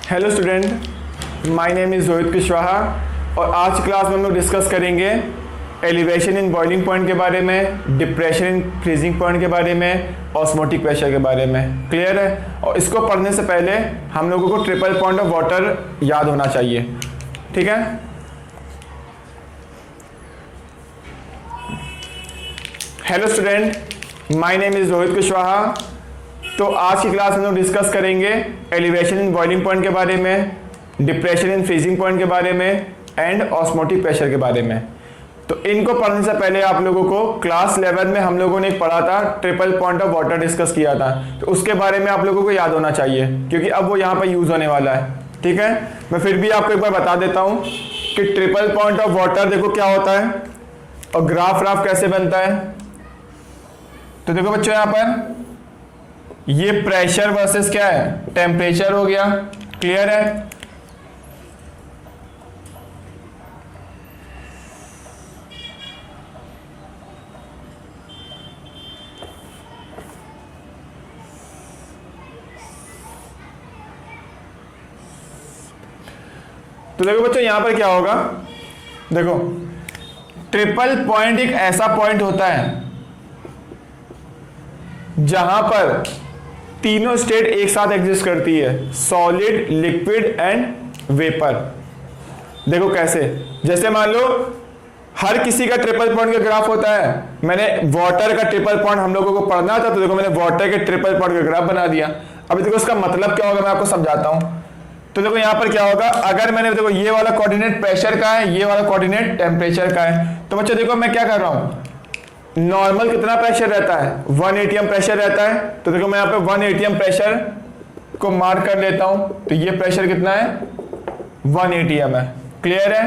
Hello student, my name is Rohit Kushwaha और आज class में हम लोग डिस्कस करेंगे एलिवेशन इन बॉइलिंग पॉइंट के बारे में, डिप्रेशन इन फ्रीजिंग पॉइंट के बारे में, ऑस्मोटिक प्रेशर के बारे में। क्लियर है? और इसको पढ़ने से पहले हम लोगों को ट्रिपल पॉइंट ऑफ वाटर याद होना चाहिए। ठीक है? Hello student, my name is Rohit Kushwaha. तो आज की क्लास में हम लोग डिस्कस करेंगे एलिवेशन इन बॉइलिंग पॉइंट के बारे में, डिप्रेशन इन फ्रीजिंग पॉइंट के बारे में एंड ऑस्मोटिक प्रेशर के बारे में। तो इनको पढ़ने से पहले आप लोगों को क्लास 11 में हम लोगों ने एक पढ़ा था, triple point of water discuss किया था। तो उसके बारे में आप लोगों को याद होना चाहिए क्योंकि अब वो यहाँ पर यूज होने वाला है। ठीक है? मैं फिर भी आपको एक बार बता देता हूँ कि ट्रिपल पॉइंट ऑफ वाटर देखो क्या होता है और ग्राफ कैसे बनता है। तो देखो बच्चों, यहाँ पर ये प्रेशर वर्सेस क्या है, टेम्परेचर हो गया। क्लियर है? तो देखो बच्चों, यहां पर क्या होगा, देखो ट्रिपल पॉइंट एक ऐसा पॉइंट होता है जहां पर तीनों स्टेट एक साथ एग्जिस्ट करती है, सॉलिड, लिक्विड एंड वेपर। देखो कैसे, जैसे मान लो हर किसी का ट्रिपल पॉइंट का ग्राफ होता है। मैंने वाटर का ट्रिपल पॉइंट हम लोगों को पढ़ना था, तो देखो मैंने वाटर के ट्रिपल पॉइंट का ग्राफ बना दिया। अभी देखो इसका मतलब क्या होगा, मैं आपको समझाता हूं। तो देखो यहां पर क्या होगा, अगर मैंने देखो ये वाला कोऑर्डिनेट प्रेशर का है, ये वाला कोऑर्डिनेट टेम्परेचर का है। तो बच्चों देखो मैं क्या कर रहा हूं, नॉर्मल कितना प्रेशर रहता है, 1 atm प्रेशर रहता है। तो देखो मैं यहाँ पे 1 atm प्रेशर को मार्क कर लेता हूं। तो ये प्रेशर कितना है, 1 atm है। क्लियर है?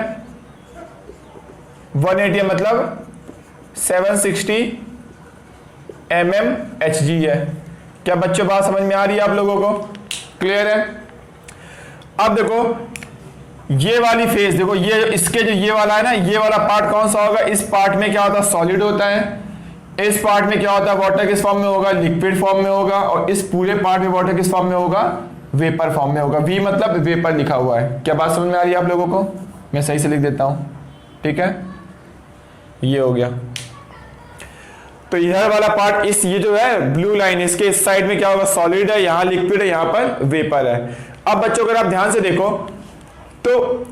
1 atm मतलब 760 mmHg है। क्या बच्चों बात समझ में आ रही है आप लोगों को? क्लियर है? अब देखो ये वाली फेज, देखो ये इसके जो ये वाला है ना, ये वाला पार्ट कौन सा होगा, इस पार्ट में क्या होता है, सॉलिड होता है। इस पार्ट में क्या होता है, वाटर किस फॉर्म में होगा, लिक्विड फॉर्म में होगा। और इस पूरे पार्ट में वाटर किस फॉर्म में होगा, वेपर फॉर्म में होगा। वी मतलब वेपर लिखा हुआ है। क्या बात समझ में आ रही है आप लोगों को? मैं सही से लिख देता हूं। ठीक है, ये हो गया। तो यह वाला पार्ट, इस ये जो है ब्लू लाइन, इसके इस साइड में क्या होगा, सॉलिड है, यहां लिक्विड है, यहां पर वेपर है। अब बच्चों अगर आप ध्यान से देखो तो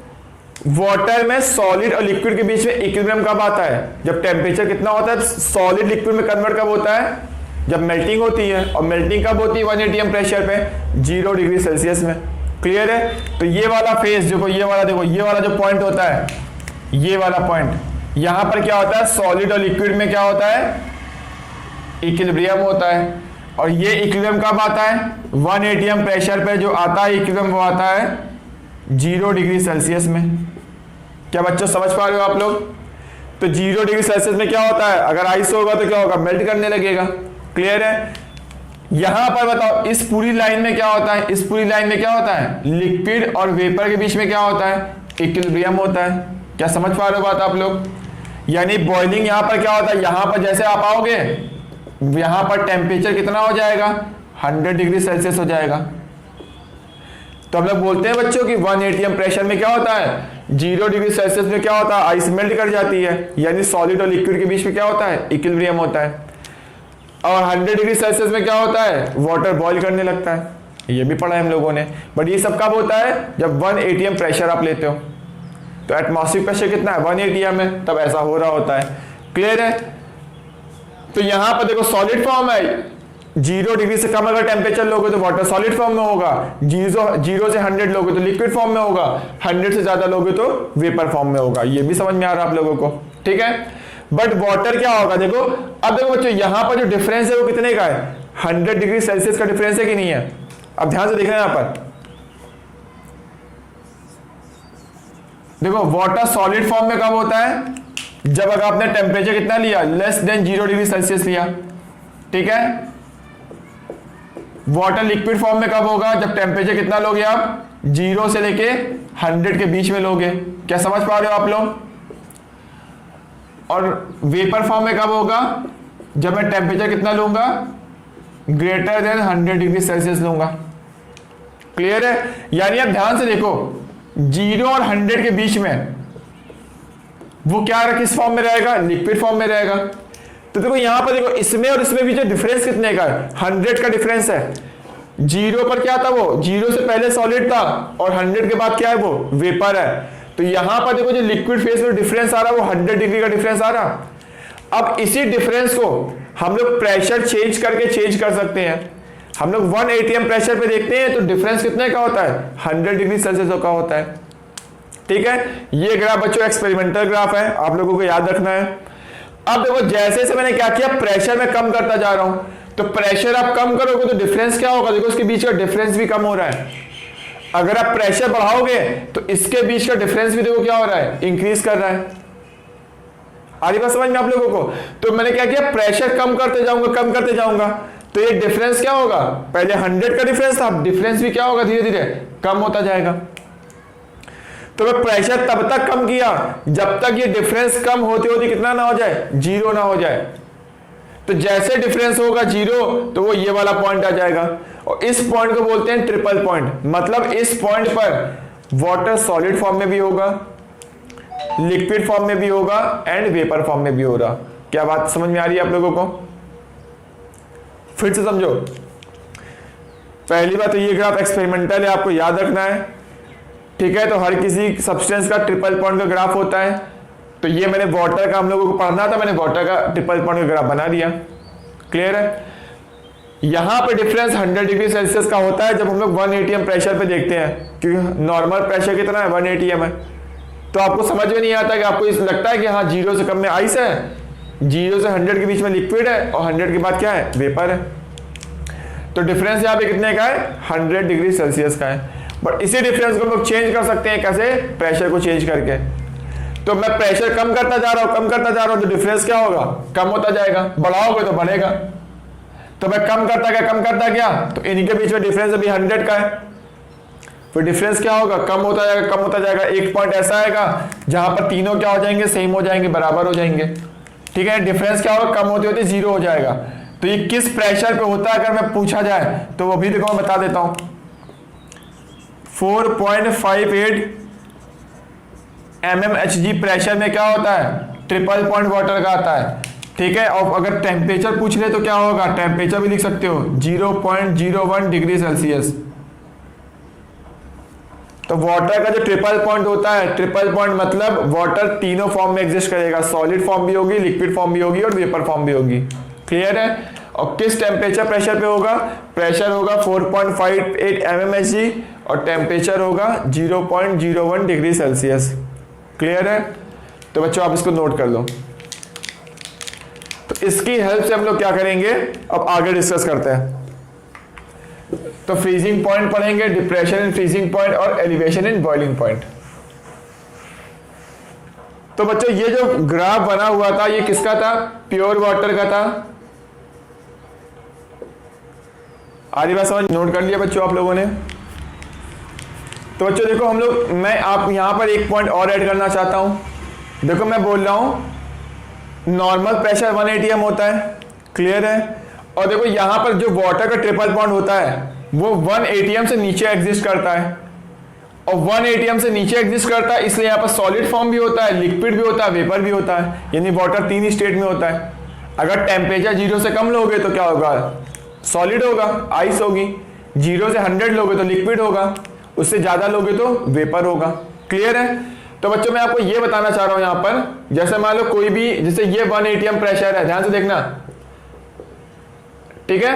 वाटर में सॉलिड और लिक्विड के बीच में इक्विलिब्रियम कब आता है, जब टेम्परेचर कितना होता है, सॉलिड लिक्विड में कन्वर्ट कब होता है, जब मेल्टिंग होती है। और मेल्टिंग कब होती है, 1 atm प्रेशर पे, 0 डिग्री सेल्सियस में। क्लियर है? तो ये वाला फेज देखो, ये वाला देखो, ये वाला जो पॉइंट होता है, ये वाला पॉइंट, यहां पर क्या होता है, सॉलिड और लिक्विड में क्या होता है, इक्विलिब्रियम होता है। और ये इक्विलिब्रियम कब आता है, 1 atm प्रेशर पे जो आता है इक्विलिब्रियम, वो आता है 0 डिग्री सेल्सियस में। क्या बच्चों समझ पा रहे हो आप लोग? तो 0 डिग्री सेल्सियस में क्या होता है, अगर आइस होगा तो क्या होगा, मेल्ट करने लगेगा। क्लियर है? यहां पर बताओ इस पूरी लाइन में क्या होता है, इस पूरी लाइन में क्या होता है, लिक्विड और वेपर के बीच में क्या होता है, इक्विलिब्रियम होता है। क्या समझ पा रहे हो बात आप लोग? यानी बॉइलिंग यहां पर क्या होता है, यहां पर जैसे आप आओगे, यहां पर टेम्परेचर कितना हो जाएगा, 100 डिग्री सेल्सियस हो जाएगा। तो हम लोग बोलते हैं बच्चों कि 1 atm प्रेशर में क्या होता है, 0 डिग्री सेल्सियस में क्या होता है, आइस मेल्ट कर जाती है। यानी सॉलिड और लिक्विड के बीच में क्या होता है, इक्विलिब्रियम होता है। और 100 डिग्री सेल्सियस में क्या होता है, वाटर बॉईल करने लगता है। ये भी पढ़ा है हम लोगों ने। बट ये सब कब होता है, जब 1 atm प्रेशर आप लेते हो। तो एटमॉस्फेरिक प्रेशर कितना है, 1 atm है, तब ऐसा हो रहा होता है। क्लियर है? तो यहां पर देखो सॉलिड फॉर्म है, 0 डिग्री से कम अगर टेम्परेचर लोगे तो वाटर सॉलिड फॉर्म में होगा, 0 से 100 लोगे तो लिक्विड फॉर्म में होगा, 100 से ज्यादा लोगे तो वेपर फॉर्म में होगा। ये भी समझ में आ रहा है आप लोगों को? ठीक है? बट वाटर क्या होगा, देखो अब देखो बच्चों, यहां पर जो डिफरेंस है वो कितने का है, 100 डिग्री सेल्सियस का डिफरेंस है कि नहीं है? अब ध्यान से देखना यहां पर देखो, वाटर सॉलिड फॉर्म में कब होता है, जब अगर आपने टेम्परेचर कितना लिया, लेस देन 0 डिग्री सेल्सियस लिया। ठीक है? वाटर लिक्विड फॉर्म में कब होगा, जब टेम्परेचर कितना लोगे आप, 0 से लेके 100 के बीच में लोगे। क्या समझ पा रहे हो आप लोग? और वेपर फॉर्म में कब होगा, जब मैं टेम्परेचर कितना लूंगा, ग्रेटर देन 100 डिग्री सेल्सियस लूंगा। क्लियर है? यानी आप ध्यान से देखो, 0 और 100 के बीच में वो क्या किस फॉर्म में रहेगा? लिक्विड फॉर्म में रहेगा। तो देखो यहां पर देखो, इसमें और इसमें भी जो डिफरेंस कितने का है? 100 का डिफरेंस है। 0 पर क्या था? वो 0 से पहले सॉलिड था और 100 के बाद क्या है? वो वेपर है। तो यहां पर देखो जो लिक्विड फेज में डिफरेंस आ रहा है वो 100 डिग्री का डिफरेंस आ रहा। अब इसी डिफरेंस को हम लोग प्रेशर चेंज करके चेंज कर सकते हैं। हम लोग 1 atm प्रेशर पे देखते हैं तो डिफरेंस कितने का होता है? 100 डिग्री सेल्सियस का होता है। ठीक है, ये ग्राफ बच्चों एक्सपेरिमेंटल ग्राफ है, आप लोगों को याद रखना है। अब देखो जैसे से मैंने क्या किया, प्रेशर में कम करता जा रहा हूं, तो प्रेशर आप कम करोगे तो डिफरेंस क्या होगा? देखो उसके बीच का डिफरेंस भी कम हो रहा है। अगर आप प्रेशर बढ़ाओगे तो इसके बीच का डिफरेंस भी देखो क्या हो रहा है? इंक्रीज कर रहा है। आ रही बात समझ में आप लोगों को? तो मैंने क्या किया, प्रेशर कम करते जाऊंगा, कम करते जाऊंगा, तो ये डिफरेंस क्या होगा? पहले 100 का डिफरेंस था, डिफरेंस भी क्या होगा? धीरे धीरे कम होता जाएगा। तो मैं प्रेशर तब तक कम किया जब तक ये डिफरेंस कम होते होते कितना ना हो जाए? 0 ना हो जाए। तो जैसे डिफरेंस होगा 0 तो वो ये वाला पॉइंट आ जाएगा, और इस पॉइंट को बोलते हैं ट्रिपल पॉइंट। मतलब इस पॉइंट पर वाटर सॉलिड फॉर्म में भी होगा, लिक्विड फॉर्म में भी होगा एंड वेपर फॉर्म में भी होगा। क्या बात समझ में आ रही है आप लोगों को? फिर से समझो। पहली बात तो ये ग्राफ एक्सपेरिमेंटल है, आपको याद रखना है। ठीक है, तो हर किसी सब्सटेंस का ट्रिपल पॉइंट का ग्राफ होता है। तो ये मैंने वाटर का हम लोगों को पढ़ना था, मैंने वाटर का ट्रिपल पॉइंट का ग्राफ बना दिया। क्लियर है? यहां पर डिफरेंस 100 डिग्री सेल्सियस का होता है जब हम लोग 1 atm प्रेशर पे देखते हैं, क्योंकि नॉर्मल प्रेशर कितना है? 1 atm है। तो आपको समझ में नहीं आता कि आपको इस लगता है कि हाँ 0 से कम में आइस है, 0 से 100 के बीच में लिक्विड है और 100 के बाद क्या है? वेपर है। तो डिफरेंस यहाँ पे कितने का है? 100 डिग्री सेल्सियस का है। बट इसी डिफरेंस को हम लोग चेंज कर सकते हैं। कैसे? प्रेशर को चेंज करके। तो मैं प्रेशर कम करता जा रहा हूं, कम करता जा रहा हूं, तो डिफरेंस क्या होगा? कम होता जाएगा। बढ़ाओगे तो बढ़ेगा। तो मैं कम करता गया, तो इनके बीच में डिफरेंस अभी 100 का है। फिर डिफरेंस क्या होगा? कम होता जाएगा, कम होता जाएगा। एक पॉइंट ऐसा आएगा जहां पर तीनों क्या हो जाएंगे? सेम हो जाएंगे, बराबर हो जाएंगे। ठीक है, डिफरेंस क्या होगा? कम होते होते 0 हो जाएगा। तो ये किस प्रेशर पे होता है अगर मैं पूछा जाए तो वो भी देखो मैं बता देता हूं। 4.58 mmHg प्रेशर में क्या होता है? ट्रिपल पॉइंट वाटर का आता है। ठीक है, और अगर टेम्परेचर पूछ ले तो क्या होगा? टेम्परेचर भी लिख सकते हो 0.01 डिग्री सेल्सियस। तो वाटर का जो ट्रिपल पॉइंट होता है, ट्रिपल पॉइंट मतलब वाटर तीनों फॉर्म में एग्जिस्ट करेगा। सॉलिड फॉर्म भी होगी, लिक्विड फॉर्म भी होगी और वेपर फॉर्म भी होगी। क्लियर है? और किस टेम्परेचर प्रेशर पे होगा? प्रेशर होगा 4.58 mmHg और टेम्परेचर होगा 0.01 डिग्री सेल्सियस। क्लियर है? तो बच्चों आप इसको नोट कर लो। तो इसकी हेल्प से हम लोग क्या करेंगे, अब आगे डिस्कस करते हैं। तो फ्रीजिंग पॉइंट पढ़ेंगे, डिप्रेशन इन फ्रीजिंग पॉइंट और एलिवेशन इन बॉइलिंग पॉइंट। तो बच्चों ये जो ग्राफ बना हुआ था ये किसका था? प्योर वाटर का था। आधी बात समझ नोट कर लिया बच्चों आप लोगों ने? तो बच्चों देखो हम लोग, मैं आप यहां पर एक पॉइंट और ऐड करना चाहता हूं। देखो मैं बोल रहा हूं नॉर्मल प्रेशर 1 atm होता है। क्लियर है? और देखो यहां पर जो वाटर का ट्रिपल बॉन्ड होता है वो 1 atm से नीचे एग्जिस्ट करता है, और 1 atm से नीचे एग्जिस्ट करता है इसलिए यहां पर सॉलिड फॉर्म भी होता है, लिक्विड भी होता है, वेपर भी होता है। यानी वाटर 3 स्टेट में होता है। अगर टेम्परेचर 0 से कम लोगे तो क्या होगा? सॉलिड होगा, आइस होगी। 0 से 100 लोगे तो लिक्विड होगा, उससे ज्यादा लोगे तो वेपर होगा। क्लियर है? तो बच्चों मैं आपको ये बताना चाह रहा हूं यहां पर, जैसे मान लो कोई भी, जैसे ये 1 atm प्रेशर है, ध्यान से देखना। ठीक है,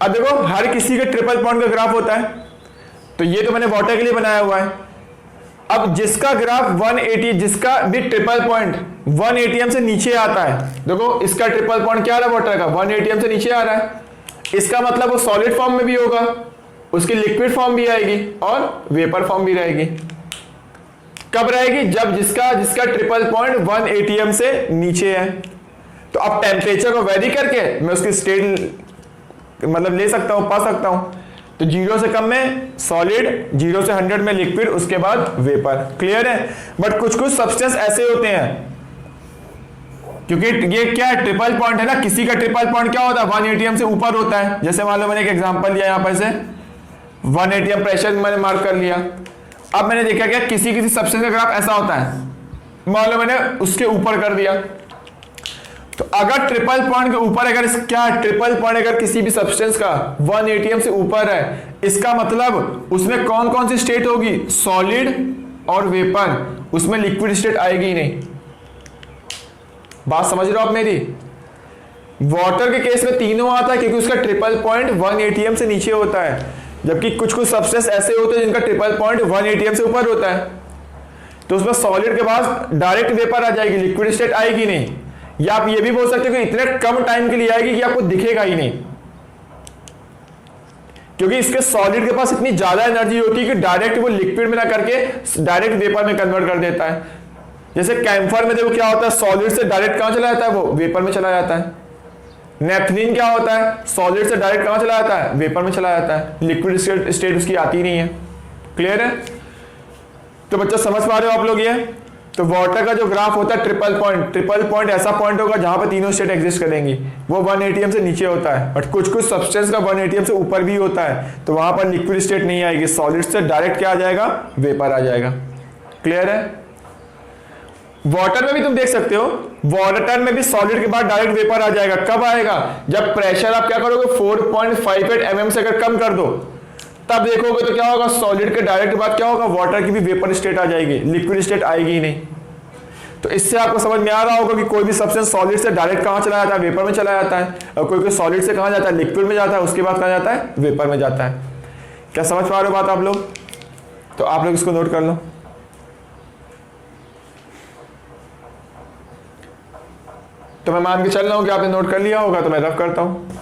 अब देखो हर किसी के ट्रिपल पॉइंट का ग्राफ होता है। तो ये तो मैंने वाटर के लिए बनाया हुआ है। अब जिसका ग्राफ 180, जिसका भी ट्रिपल पॉइंट 1 atm से नीचे आता है, देखो इसका ट्रिपल पॉइंट क्या आ रहा है वाटर का? 1 atm से नीचे आ रहा है। इसका मतलब वो सॉलिड फॉर्म में भी होगा, उसकी लिक्विड फॉर्म भी आएगी और वेपर फॉर्म भी रहेगी। कब रहेगी? जब जिसका ट्रिपल पॉइंट 1 atm से नीचे है। तो अब टेम्परेचर को वेरी करके मैं उसकी स्टेट मतलब ले सकता हूं, पा सकता हूं। तो 0 से कम में सॉलिड, 0 से 100 में लिक्विड, उसके बाद वेपर। क्लियर है? बट कुछ सब्सटेंस ऐसे होते हैं, क्योंकि ये क्या है? ट्रिपल पॉइंट है ना, किसी का ट्रिपल पॉइंट क्या होता है? 1 atm से ऊपर होता है। जैसे मान लो मैंने एक एग्जांपल लिया यहां पर से, 1 atm प्रेशर मैंने मार्क कर लिया। अब मैंने देखा क्या किसी किसी सब्सटेंस का ग्राफ ऐसा होता है, मान लो मैंने उसके ऊपर कर दिया। तो अगर ट्रिपल पॉइंट के ऊपर अगर क्या ट्रिपल पॉइंट अगर किसी भी सब्सटेंस का 1 atm से ऊपर है, इसका मतलब उसमें कौन कौन सी स्टेट होगी, सॉलिड और वेपर, उसमें लिक्विड स्टेट आएगी ही नहीं। बात समझ रहे हो आप मेरी? वाटर के केस में तीनों आता है क्योंकि उसका ट्रिपल पॉइंट 1 atm से नीचे होता है, जबकि कुछ कुछ सब्सटेंस ऐसे होते हैं जिनका ट्रिपल पॉइंट 1 atm से ऊपर होता है। तो उसमें सॉलिड के बाद डायरेक्ट वेपर आ जाएगी, लिक्विड स्टेट आएगी नहीं। या आप ये भी बोल सकते हो कि इतने कम टाइम के लिए आएगी कि आपको दिखेगा ही नहीं, क्योंकि इसके सॉलिड के पास इतनी ज्यादा एनर्जी होती है कि डायरेक्ट वो लिक्विड में ना करके डायरेक्ट वेपर में कन्वर्ट कर देता है। जैसे कैम्फर में देखो क्या होता है, सॉलिड से डायरेक्ट कहां चला जाता है, वो वेपर में चला जाता है। नेफ्थलीन क्या होता है, सॉलिड से डायरेक्ट कहां चला जाता है, वेपर में चला जाता है, लिक्विड स्टेट उसकी आती नहीं है। क्लियर है? तो बच्चों समझ पा रहे हो आप लोग ये? तो वाटर का जो ग्राफ होता है ट्रिपल पॉइंट ऐसा पॉइंट होगा जहां पे तीनों स्टेट एग्जिस्ट करेंगी, वो 1 atm से नीचे होता है। बट कुछ कुछ सब्सटेंस का 1 atm से ऊपर भी होता है, तो वहां पर लिक्विड स्टेट नहीं आएगी, सॉलिड से डायरेक्ट क्या आ जाएगा, वेपर आ जाएगा। क्लियर है? वाटर में भी तुम देख सकते हो, वाटर में भी सॉलिड के बाद डायरेक्ट वेपर आ जाएगा। कब आएगा? जब प्रेशर आप क्या करोगे 4.58 mm से अगर कम कर दो, तब देखोगे तो क्या होगा, सॉलिड के डायरेक्ट बाद क्या होगा, वाटर की भी वेपर स्टेट आ जाएगी, लिक्विड स्टेट आएगी ही नहीं। तो इससे आपको समझ में आ रहा होगा कि कोई भी सब्सटेंस सॉलिड से डायरेक्ट कहां चला जाता है, वेपर में चला जाता है, और कोई कोई सॉलिड से कहां जाता है, लिक्विड में जाता है, उसके बाद कहां जाता है, वेपर में जाता है। क्या समझ पा रहे हो बात आप लोग? तो आप लोग इसको नोट कर लो। तो मैं मान के चल रहा हूं कि आपने नोट कर लिया होगा, तो मैं रफ करता हूं।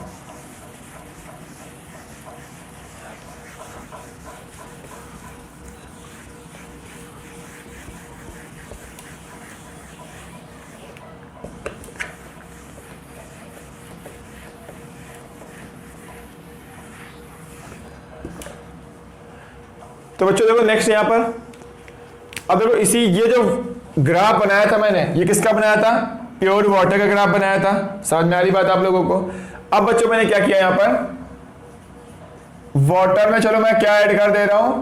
तो बच्चों देखो नेक्स्ट यहां पर, अब देखो इसी ये जो ग्राफ बनाया था मैंने, ये किसका बनाया था, प्योर वाटर का ग्राफ बनाया था। समझ में आ रही बात आप लोगों को? अब बच्चों मैंने क्या किया यहां पर, वाटर में चलो मैं क्या ऐड कर दे रहा हूं,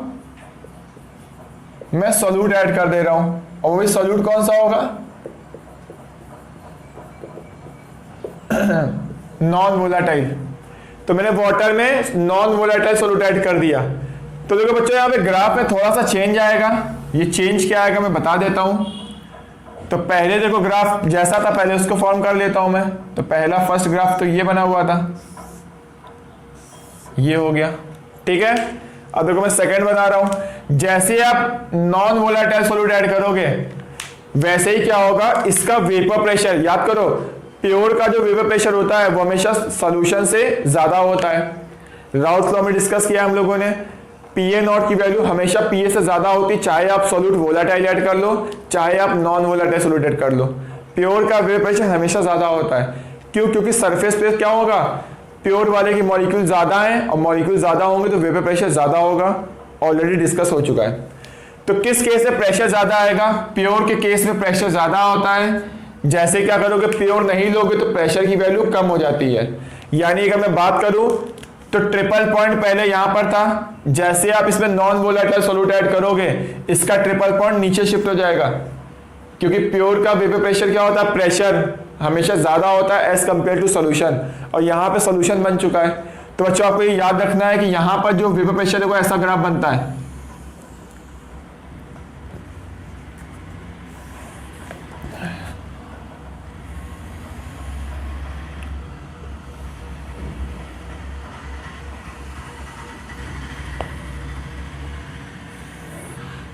मैं सोल्यूट ऐड कर दे रहा हूं, और वो भी सोल्यूट कौन सा होगा, नॉन वोलेटाइल। तो मैंने वाटर में नॉन वोलेटाइल सोल्यूट ऐड कर दिया। तो देखो बच्चों यहाँ पे ग्राफ में थोड़ा सा चेंज आएगा, ये चेंज क्या आएगा मैं बता देता हूं। तो पहले देखो ग्राफ जैसा था पहले उसको फॉर्म कर लेता हूं मैं। तो पहला फर्स्ट ग्राफ तो ये बना हुआ था, ये हो गया, ठीक है। अब देखो मैं सेकंड बना रहा हूं, जैसे आप नॉन वोलेटाइल सॉल्यूट ऐड करोगे वैसे ही क्या होगा, इसका वेपर प्रेशर, याद करो प्योर का जो वेपर प्रेशर होता है वो हमेशा सॉल्यूशन से ज्यादा होता है। राउथ लॉ में डिस्कस किया हम लोगों ने, पीए नॉट की वैल्यू हमेशा पीए से ज्यादा होती, चाहे आप सॉल्यूट वोलेटाइल ऐड कर लो चाहे आप नॉन वोलेटाइल सॉल्यूट ऐड कर लो, प्योर का वेपर प्रेशर हमेशा ज्यादा होता है। क्यों? क्योंकि सरफेस पे क्या होगा, प्योर वाले की मॉलिक्यूल ज्यादा हैं, और मॉलिक्यूल ज्यादा होंगे तो वेपर प्रेशर ज्यादा होगा, ऑलरेडी डिस्कस हो चुका है। तो किस केस में प्रेशर ज्यादा आएगा, प्योर के केस में प्रेशर ज्यादा होता है। जैसे क्या करोगे, प्योर नहीं लोगे तो प्रेशर की वैल्यू कम हो जाती है। यानी अगर मैं बात करूं तो ट्रिपल पॉइंट पहले यहां पर था, जैसे आप इसमें नॉन वोलेटाइल सॉल्यूट ऐड करोगे इसका ट्रिपल पॉइंट नीचे शिफ्ट हो जाएगा, क्योंकि प्योर का वेपर प्रेशर क्या होता है, प्रेशर हमेशा ज्यादा होता है एज कंपेयर टू सॉल्यूशन, और यहां पे सॉल्यूशन बन चुका है। तो बच्चों आपको ये याद रखना है कि यहां पर जो वेपर प्रेशर है वो ऐसा ग्राफ बनता है।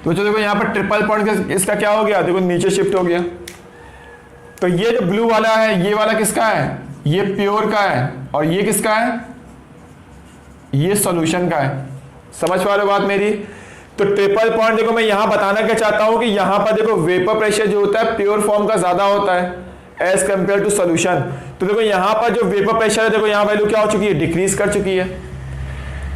तो देखो यहाँ पर ट्रिपल पॉइंट इसका क्या हो गया, देखो नीचे शिफ्ट हो गया। तो ये जो ब्लू वाला है ये वाला किसका है, ये प्योर का है, और ये किसका है, ये सॉल्यूशन का है। समझ पा रहे हो बात मेरी? तो ट्रिपल पॉइंट देखो मैं यहां बताना क्या चाहता हूं कि यहां पर देखो वेपर प्रेशर जो होता है प्योर फॉर्म का ज्यादा होता है एज कंपेयर टू सॉल्यूशन। तो देखो यहां पर जो वेपर प्रेशर है, देखो यहां वैल्यू क्या हो चुकी है, डिक्रीज कर चुकी है।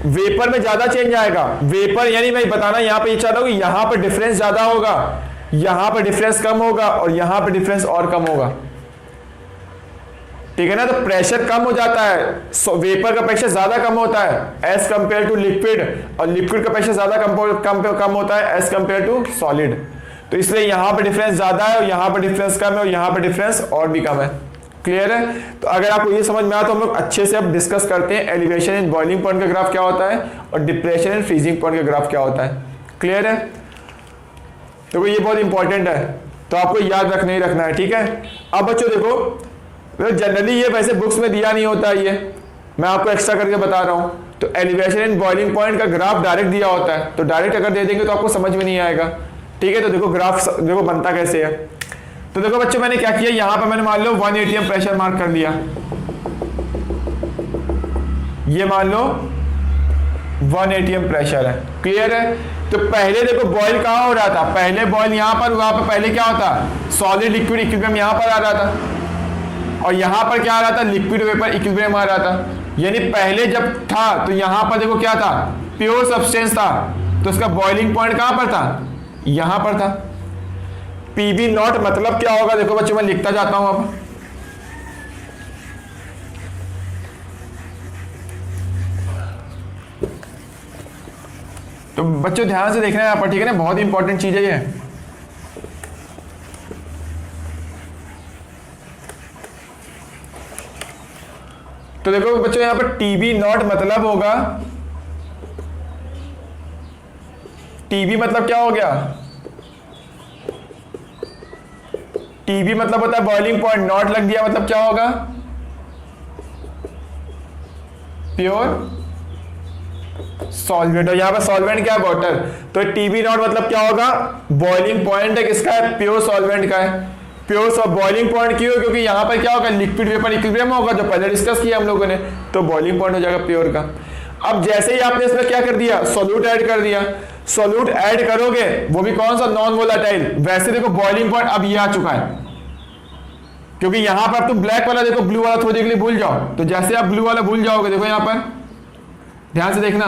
वेपर में ज्यादा चेंज आएगा, वेपर यानी मैं बताना यहां पे ये चाहता हूं कि यहां पर डिफरेंस ज्यादा होगा, यहां पर डिफरेंस कम होगा, और यहां पर डिफरेंस और कम होगा। ठीक है ना। तो प्रेशर कम हो जाता है, वेपर का प्रेशर ज्यादा कम होता है एज कंपेयर टू लिक्विड, और लिक्विड का प्रेशर ज्यादा कम होता है एज कंपेयर टू सॉलिड। तो इसलिए यहां पे डिफरेंस ज्यादा है और यहां पे डिफरेंस कम है और यहां पे डिफरेंस और भी कम है। क्लियर है। तो अगर आपको ये समझ में आया तो हम लोग अच्छे से अब डिस्कस करते हैं एलिवेशन इन बॉइलिंग पॉइंट का ग्राफ क्या होता है और डिप्रेशन इन फ्रीजिंग पॉइंट का ग्राफ क्या होता है। क्लियर है। तो ये बहुत इंपॉर्टेंट है, तो आपको याद रखना ही रखना है। ठीक है। अब बच्चों देखो, जनरली ये वैसे बुक्स में दिया नहीं होता, ये मैं आपको एक्स्ट्रा करके बता रहा हूं। तो एलिवेशन इन बॉइलिंग पॉइंट का ग्राफ डायरेक्ट दिया होता है, तो डायरेक्ट अगर दे देंगे तो आपको समझ में नहीं आएगा। ठीक है। तो देखो ग्राफ देखो बनता कैसे है। तो देखो बच्चों मैंने क्या किया, यहां पर मैंने मान लो 1 atm प्रेशर मार्क कर दिया, ये मान लो 1 atm प्रेशर है। क्लियर है। तो पहले देखो बॉयल कहां हो रहा था, पहले बॉयल यहां पर, वहां पर पहले क्या होता, सॉलिड लिक्विड इक्विलिब्रियम यहां पर आ रहा था, और यहां पर क्या आ रहा था, लिक्विड वेपर इक्विलिब्रियम आ रहा था। यानी पहले जब था तो यहां पर देखो क्या था, प्योर सब्सटेंस था, तो उसका बॉइलिंग पॉइंट कहां पर था, यहां पर था। पीबी नॉट मतलब क्या होगा, देखो बच्चों मैं लिखता जाता हूं अब। तो बच्चों ध्यान से देखना है यहाँ पर, ठीक है ना, बहुत इंपॉर्टेंट चीज है ये। तो देखो बच्चों यहां पर टीबी नॉट मतलब होगा, टीबी मतलब क्या हो गया, टीबी मतलब होता है बॉइलिंग पॉइंट, नॉट लग दिया मतलब क्या होगा, प्योर सॉल्वेंट। और यहां पर सॉल्वेंट क्या है, वाटर। तो टीबी नॉट मतलब क्या होगा, बॉइलिंग पॉइंट है किसका है, प्योर सॉल्वेंट का है। प्योर बॉइलिंग पॉइंट क्यों, क्योंकि यहां पर क्या होगा, लिक्विड वेपर इक्विलिब्रियम होगा, जो पहले डिस्कस किया हम लोगों ने, तो बॉइलिंग पॉइंट हो जाएगा प्योर का। अब जैसे ही आपने इसमें क्या कर दिया, सोल्यूट ऐड कर दिया, सोल्यूट ऐड करोगे वो भी कौन सा, नॉन वोलेटाइल। वैसे देखो बॉइलिंग पॉइंट अब ये आ चुका है, क्योंकि यहां पर तुम ब्लैक वाला देखो, ब्लू वाला थोड़ी देर के लिए भूल जाओ। तो जैसे आप ब्लू वाला भूल जाओगे, देखो यहां पर ध्यान से देखना,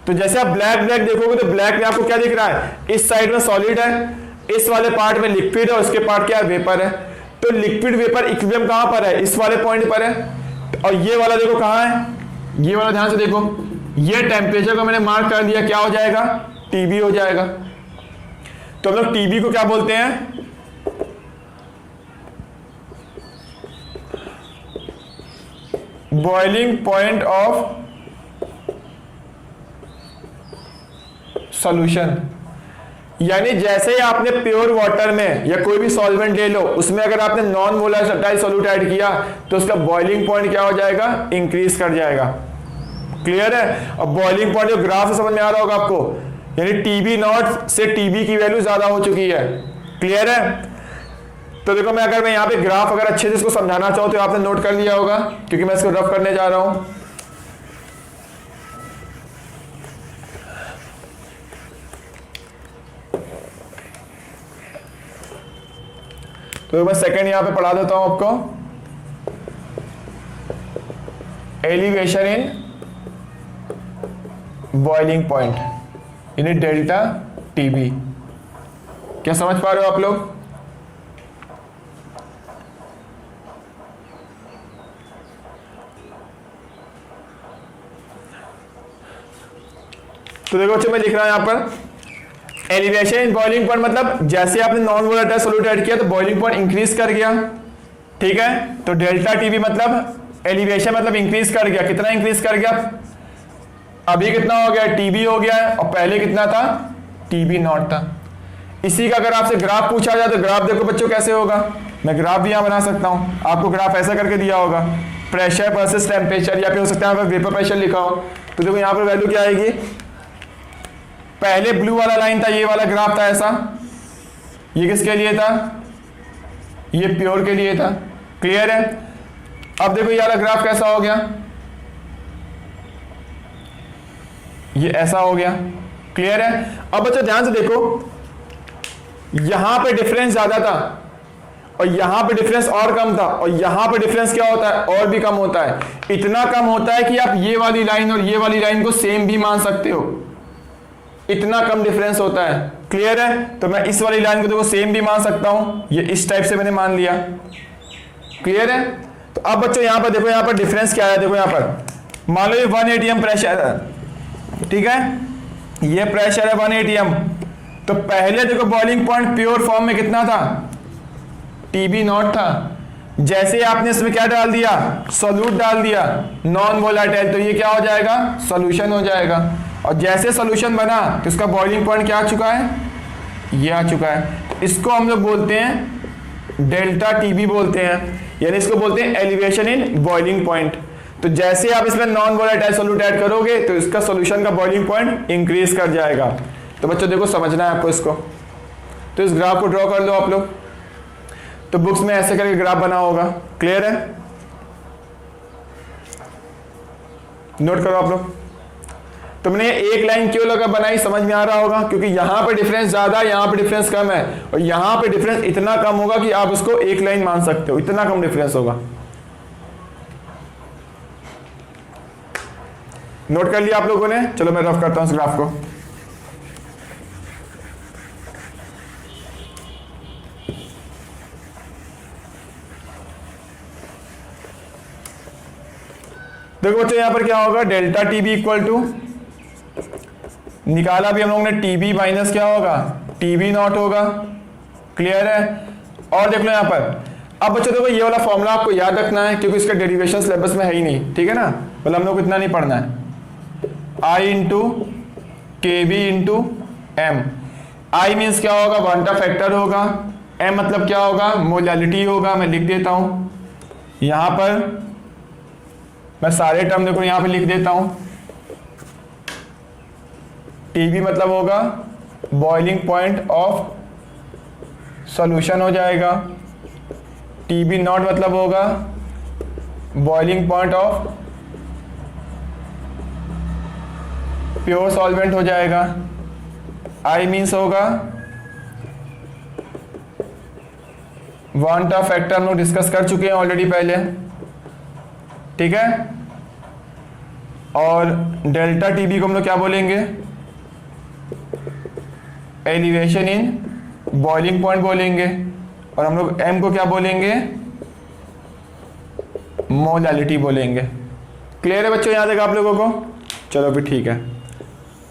तो जैसे आप ब्लैक ब्लैक देखोगे तो ब्लैक में आपको क्या दिख रहा है, इस साइड में सॉलिड है, इस वाले पार्ट में लिक्विड है, और उसके पार्ट क्या है, वेपर है। तो लिक्विड वेपर इक्विलिब्रियम कहां पर है, इस वाले पॉइंट पर है, और ये वाला देखो कहां है, ये वाला ध्यान से देखो, ये टेम्परेचर को मैंने मार्क कर दिया, क्या हो जाएगा, टीबी हो जाएगा। तो हम लोग टीबी को क्या बोलते हैं, बॉइलिंग पॉइंट ऑफ सॉल्यूशन। यानी जैसे ही आपने प्योर वाटर में या कोई भी सॉल्वेंट ले लो, उसमें अगर आपने नॉन वोलेटाइल सॉल्यूट ऐड किया तो उसका बॉइलिंग पॉइंट क्या हो जाएगा, इंक्रीज कर जाएगा। क्लियर है। और बॉइलिंग पॉइंट जो ग्राफ से समझ में आ रहा होगा आपको, यानी टीबी नॉट से टीबी की वैल्यू ज्यादा हो चुकी है। क्लियर है। तो देखो मैं अगर मैं यहाँ पे ग्राफ अगर अच्छे से इसको समझाना चाहूँ तो आपने नोट कर लिया होगा, क्योंकि मैं इसको रफ करने जा रहा हूं। तो मैं सेकंड यहां पे पढ़ा देता हूं आपको, एलिवेशन इन बॉइलिंग पॉइंट यानी डेल्टा टीबी। क्या समझ पा रहे हो आप लोग। तो देखो बच्चों मैं लिख रहा हूं यहां पर, एलिवेशन इन बॉइलिंग पॉइंट मतलब जैसे आपने नॉन वोलेटाइल सॉल्यूट ऐड किया तो बॉइलिंग पॉइंट इंक्रीज कर गया। ठीक है। तो डेल्टा टीबी मतलब एलिवेशन मतलब इंक्रीज कर गया, कितना इंक्रीज कर गया, अभी कितना हो गया, टीबी हो गया है, और पहले कितना था, टीबी नॉट था। इसी का अगर आपसे ग्राफ पूछा जाए तो ग्राफ देखो बच्चों कैसे होगा, मैं ग्राफ भी यहां बना सकता हूं, आपको ग्राफ ऐसा करके दिया होगा, प्रेशर वर्सेस टेम्परेचर, या फिर हो सकता है वेपर प्रेशर लिखा हो। तो देखो यहां पर वैल्यू क्या आएगी, पहले ब्लू वाला लाइन था, ये वाला ग्राफ था ऐसा, ये किसके लिए था, ये प्योर के लिए था। क्लियर है। अब देखो ये वाला ग्राफ कैसा हो गया, ये ऐसा हो गया। क्लियर है। अब बच्चों ध्यान से देखो, यहां पे डिफरेंस ज्यादा था और यहां पे डिफरेंस और कम था, और यहां पे डिफरेंस क्या होता है, और भी कम होता है। इतना कम होता है कि आप ये वाली लाइन और ये वाली लाइन को सेम भी मान सकते हो, इतना कम डिफरेंस होता है। क्लियर है? तो मैं इस वाली लाइन को देखो सेम भी मान सकता हूं, ये इस टाइप से मैंने मान लिया। क्लियर है? तो अब बच्चों यहां पर देखो, यहां पर डिफरेंस क्या है, देखो यहां पर मान लो ये 1 atm प्रेशर है, ठीक है, ये प्रेशर है 1 atm। तो पहले देखो बॉइलिंग पॉइंट प्योर फॉर्म में कितना था, TB नॉट था। जैसे आपने इसमें क्या डाल दिया, सोल्यूट डाल दिया नॉन वोलेटाइल, तो ये क्या हो जाएगा, सॉल्यूशन हो जाएगा। और जैसे सॉल्यूशन बना तो इसका बॉइलिंग पॉइंट क्या आ चुका है, ये आ चुका है। इसको हम लोग बोलते हैं डेल्टा TB बोलते हैं, यानी इसको बोलते हैं एलिवेशन इन बॉइलिंग पॉइंट। तो जैसे आप इसमें नॉन वोलेटाइल सोल्यूट ऐड करोगे तो इसका सॉल्यूशन का बॉइलिंग पॉइंट इंक्रीज कर जाएगा। तो बच्चों देखो समझना है आपको इसको, तो इस ग्राफ को ड्रॉ कर लो आप लोग। तो बुक्स में ऐसे करके ग्राफ बना होगा, क्लियर है? नोट करो आप लोग। तुमने एक लाइन क्यों लगा बनाई, समझ में आ रहा होगा, क्योंकि यहां पे डिफरेंस ज्यादा है, यहां पे डिफरेंस कम है, और यहां पे डिफरेंस इतना कम होगा कि आप उसको एक लाइन मान सकते हो, इतना कम डिफरेंस होगा। नोट कर लिया आप लोगों ने? चलो मैं रफ करता हूं इस ग्राफ को। देखो बच्चों यहां पर क्या होगा, डेल्टा TB इक्वल टू, निकाला भी हम लोगों ने, TB माइनस क्या होगा, TB नॉट होगा। क्लियर है? और देख लो यहां पर, अब बच्चों देखो ये वाला फॉर्मूला आपको याद रखना है, क्योंकि इसका डेरिवेशन सिलेबस में है ही नहीं, ठीक है ना, मतलब हम लोग को इतना नहीं पढ़ना है। I into KB into M। I means क्या होगा, क्वांटा फैक्टर होगा, M मतलब क्या होगा, मोलैलिटी होगा। मैं लिख देता हूं यहां पर, मैं सारे टर्म देखो यहां पे लिख देता हूं। TB मतलब होगा बॉइलिंग पॉइंट ऑफ सॉल्यूशन हो जाएगा, TB नॉट मतलब होगा boiling point of pure solvent हो जाएगा। I मीन्स होगा क्वांटा फैक्टर, हम लोग डिस्कस कर चुके हैं ऑलरेडी पहले, ठीक है। और डेल्टा TB को हम लोग क्या बोलेंगे, एलिवेशन इन बॉइलिंग पॉइंट बोलेंगे, और हम लोग M को क्या बोलेंगे, मोलैलिटी बोलेंगे। क्लियर है बच्चों यहां तक आप लोगों को? चलो फिर ठीक है,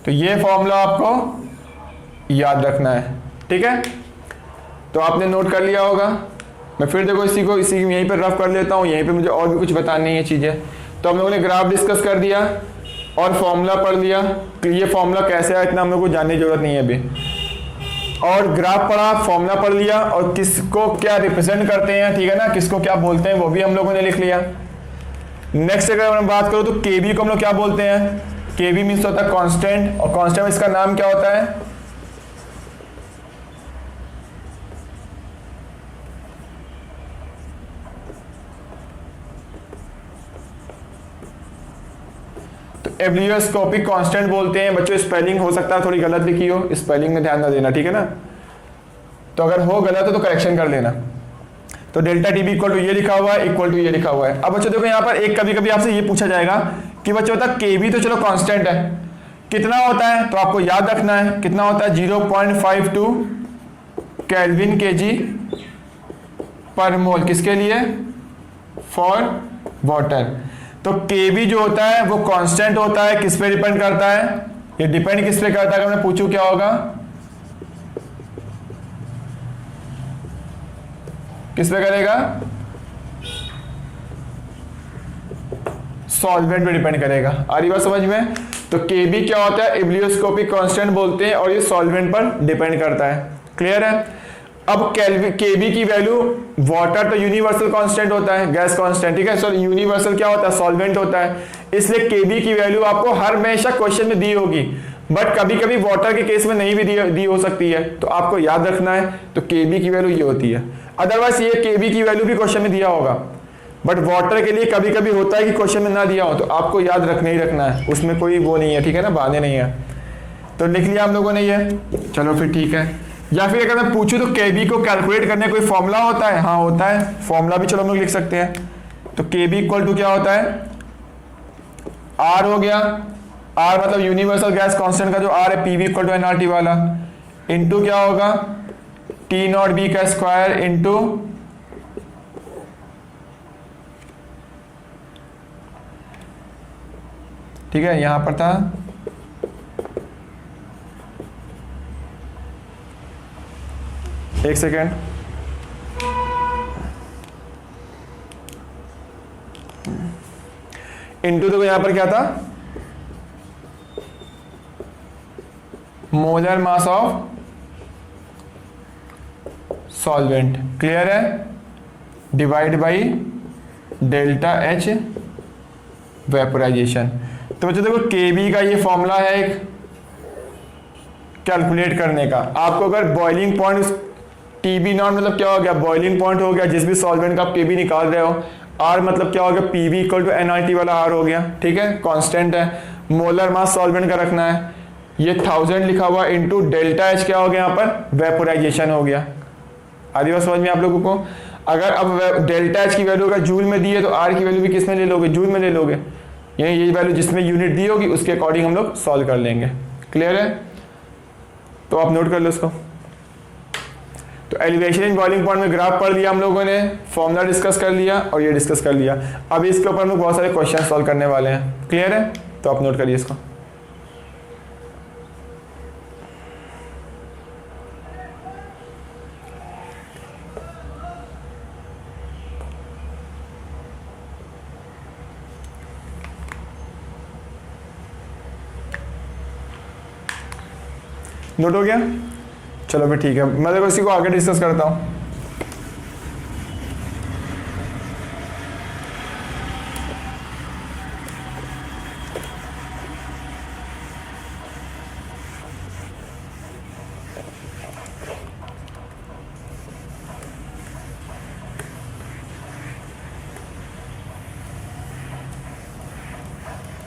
तो ये फॉर्मूला आपको याद रखना है, ठीक है। तो आपने नोट कर लिया होगा। मैं फिर देखो इसी को यहीं पर रफ कर लेता हूँ, यहीं पे मुझे और भी कुछ बतानी है चीज़ें। तो हम लोगों ने ग्राफ डिस्कस कर दिया और फॉर्मूला पढ़ लिया कि ये फॉर्मूला कैसे है, इतना हम लोग को जानने की जरूरत नहीं है अभी। और ग्राफ पढ़ा, फॉर्मूला पढ़ लिया, और किसको क्या रिप्रेजेंट करते हैं, ठीक है ना, किसको क्या बोलते हैं वो भी हम लोगों ने लिख लिया। नेक्स्ट अगर मैं बात करूँ तो KB को हम लोग क्या बोलते हैं, KB मीन्स होता है कांस्टेंट, और कांस्टेंट इसका नाम क्या होता है, तो एब्लियोस्कोपिक कांस्टेंट बोलते हैं। बच्चों स्पेलिंग हो सकता है थोड़ी गलत लिखी हो, स्पेलिंग में ध्यान ना देना, ठीक है ना। तो अगर हो गलत तो करेक्शन कर लेना। तो डेल्टा TB इक्वल टू ये लिखा हुआ है, इक्वल टू ये लिखा हुआ है। अब बच्चों देखो यहाँ पर एक कभी कभी आपसे ये पूछा जाएगा कि बच्चों बता KB तो चलो कांस्टेंट है, कितना होता है, तो आपको याद रखना है कितना होता है, 0.52 केल्विन kg पर मोल, किसके लिए, फॉर वाटर। तो KB जो होता है वो कांस्टेंट होता है, किस पे डिपेंड करता है, ये डिपेंड किस पे करता है, अगर मैं पूछूं क्या होगा, किस पे करेगा, सॉल्वेंट पे डिपेंड करेगा। आ रही बात समझ में? तो KB क्या होता है, एब्लियोस्कोपिक कांस्टेंट बोलते हैं, और ये सॉल्वेंट पर डिपेंड करता है। क्लियर है? अब KB की वैल्यू, वाटर तो यूनिवर्सल कांस्टेंट होता है, गैस कांस्टेंट, ठीक है, सर यूनिवर्सल क्या होता है, सॉल्वेंट होता है, इसलिए KB की वैल्यू आपको हर हमेशा क्वेश्चन में दी होगी, बट कभी कभी वाटर के केस में नहीं भी दी हो सकती है, तो आपको याद रखना है। तो KB की वैल्यू ये होती है, अदरवाइज ये KB की वैल्यू भी क्वेश्चन में दिया होगा, बट वाटर के लिए कभी कभी होता है कि क्वेश्चन में ना दिया हो, तो आपको याद रखना ही रखना है, उसमें कोई वो नहीं है, ठीक है ना, बहाने नहीं है। तो लिख लिया हम लोगों ने ये, चलो फिर ठीक है। या फिर अगर मैं पूछूं तो KB को कैलकुलेट करने कोई फॉर्मूला होता है, हाँ होता है, फॉर्मूला भी चलो हम लोग लिख सकते हैं। तो KB इक्वल टू क्या होता है, R हो गया, R मतलब यूनिवर्सल गैस कांस्टेंट का जो R है, PV इक्वल टू nRT वाला, इंटू क्या होगा, टी नॉट बी का स्क्वायर इंटू ठीक है, यहां पर था एक सेकेंड, इंटू देखो यहां पर क्या था, molar mass of solvent, clear है, divide by delta H vaporization. तो बच्चों देखो केबी का ये फॉर्मूला है एक कैलकुलेट करने का। आपको अगर बॉइलिंग पॉइंट टीबी नॉट मतलब क्या हो गया, बॉइलिंग पॉइंट हो गया जिस भी सॉल्वेंट का आप केबी निकाल रहे हो, आर मतलब क्या हो गया, पीवी इक्वल टू एनआरटी वाला आर हो गया, ठीक है, कांस्टेंट है, मोलर मास सॉल्वेंट का रखना है, ये 1000 लिखा हुआ इंटू डेल्टा एच क्या हो गया यहाँ पर, वेपोराइजेशन हो गया। आदि बात समझ में आप लोगों को। अगर अब डेल्टा एच की वैल्यू अगर जूल में दी है तो आर की वैल्यू भी किस में ले लोगे, जूल में ले लोगे, ये वैल्यू जिसमें यूनिट दी होगी उसके अकॉर्डिंग हम लोग सॉल्व कर लेंगे, क्लियर है। तो आप नोट कर लो इसको। तो एलिवेशन इन बॉइलिंग पॉइंट में ग्राफ पढ़ लिया हम लोगों ने, फॉर्मूला डिस्कस कर लिया और ये डिस्कस कर लिया। अब इसके ऊपर हम लोग बहुत सारे क्वेश्चन सॉल्व करने वाले हैं, क्लियर है। तो आप नोट करिए इसको। नोट हो गया, चलो फिर ठीक है, मैं देखो इसी को आगे डिस्कस करता हूं।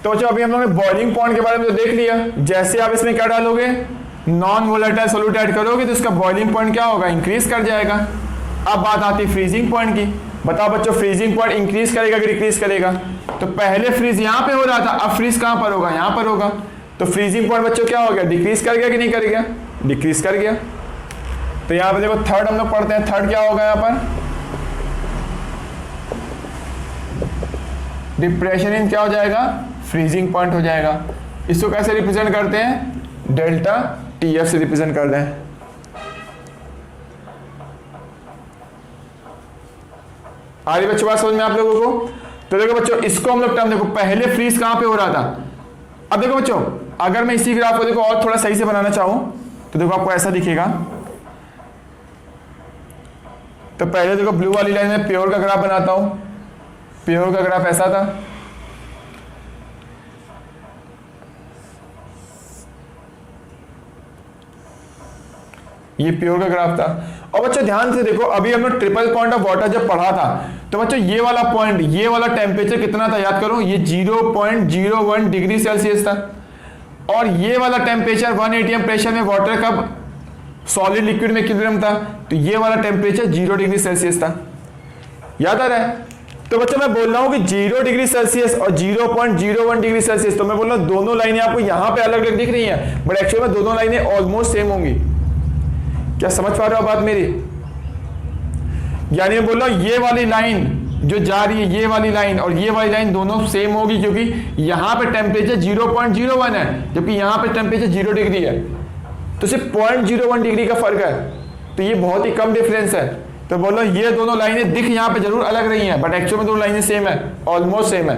तो बच्चों अभी हम लोगों ने बॉइलिंग पॉइंट के बारे में तो देख लिया। जैसे आप इसमें क्या डालोगे, नॉन वोलेटाइल सोल्यूट ऐड करोगे तो इसका बॉइलिंग पॉइंट क्या होगा, इंक्रीज कर जाएगा। अब बात आती है फ्रीजिंग पॉइंट की। बताओ बच्चों फ्रीजिंग पॉइंट इंक्रीज करेगा कि डिक्रीज करेगा। तो पहले फ्रीज यहां पे हो रहा था, अब फ्रीज कहां पर होगा, यहां पर होगा। तो फ्रीजिंग पॉइंट बच्चों क्या हो गया, डिक्रीज कर गया कि नहीं कर गया, डिक्रीज कर गया। तो यहां पे देखो थर्ड हम लोग पढ़ते हैं, थर्ड क्या होगा यहां पर, डिप्रेशन इन क्या हो जाएगा, फ्रीजिंग पॉइंट हो जाएगा। इसको कैसे रिप्रेजेंट करते हैं, डेल्टा टीएफ से रिप्रेजेंट कर रहे हैं। आ रही बच्चों बात समझ में आप लोगों को। तो देखो बच्चों इसको हम लोग टर्म देखो, पहले फ्रीज कहां पे हो रहा था। अब देखो बच्चों अगर मैं इसी ग्राफ को देखो और थोड़ा सही से बनाना चाहूं तो देखो आपको ऐसा दिखेगा। तो पहले देखो ब्लू वाली लाइन में प्योर का ग्राफ बनाता हूं, प्योर का ग्राफ ऐसा था। ये प्योर का ग्राफ था। और बच्चों ध्यान से देखो, अभी हमने ट्रिपल पॉइंट ऑफ वाटर जब पढ़ा था तो बच्चों ये वाला पॉइंट, ये वाला टेम्परेचर कितना था याद करो, ये 0.01 डिग्री सेल्सियस था। और ये वाला टेम्परेचर 1 atm प्रेशर में वाटर का सॉलिड लिक्विड में इक्विलिब्रियम था। तो ये वाला टेम्परेचर 0 डिग्री सेल्सियस था, याद आ रहा है। तो बच्चों मैं बोल रहा हूं कि 0 डिग्री सेल्सियस और 0.01 डिग्री सेल्सियस, तो मैं बोल रहा हूं दोनों लाइनें आपको यहां पे अलग अलग दिख रही हैं, बट एक्चुअली में दोनों लाइनें ऑलमोस्ट सेम होंगी। क्या समझ पा रहे हो बात मेरी। यानी मैं बोल रहा हूं ये वाली लाइन जो जा रही है, ये वाली लाइन और ये वाली लाइन दोनों सेम होगी, क्योंकि यहां पे टेम्परेचर 0.01 है जबकि यहां पे टेम्परेचर 0 डिग्री है। तो सिर्फ 0.01 डिग्री का फर्क है, तो ये बहुत ही कम डिफरेंस है। तो बोलो ये दोनों लाइनें दिख यहां पे जरूर अलग रही हैं, बट एक्चुअल में दोनों लाइनें सेम है, ऑलमोस्ट सेम है,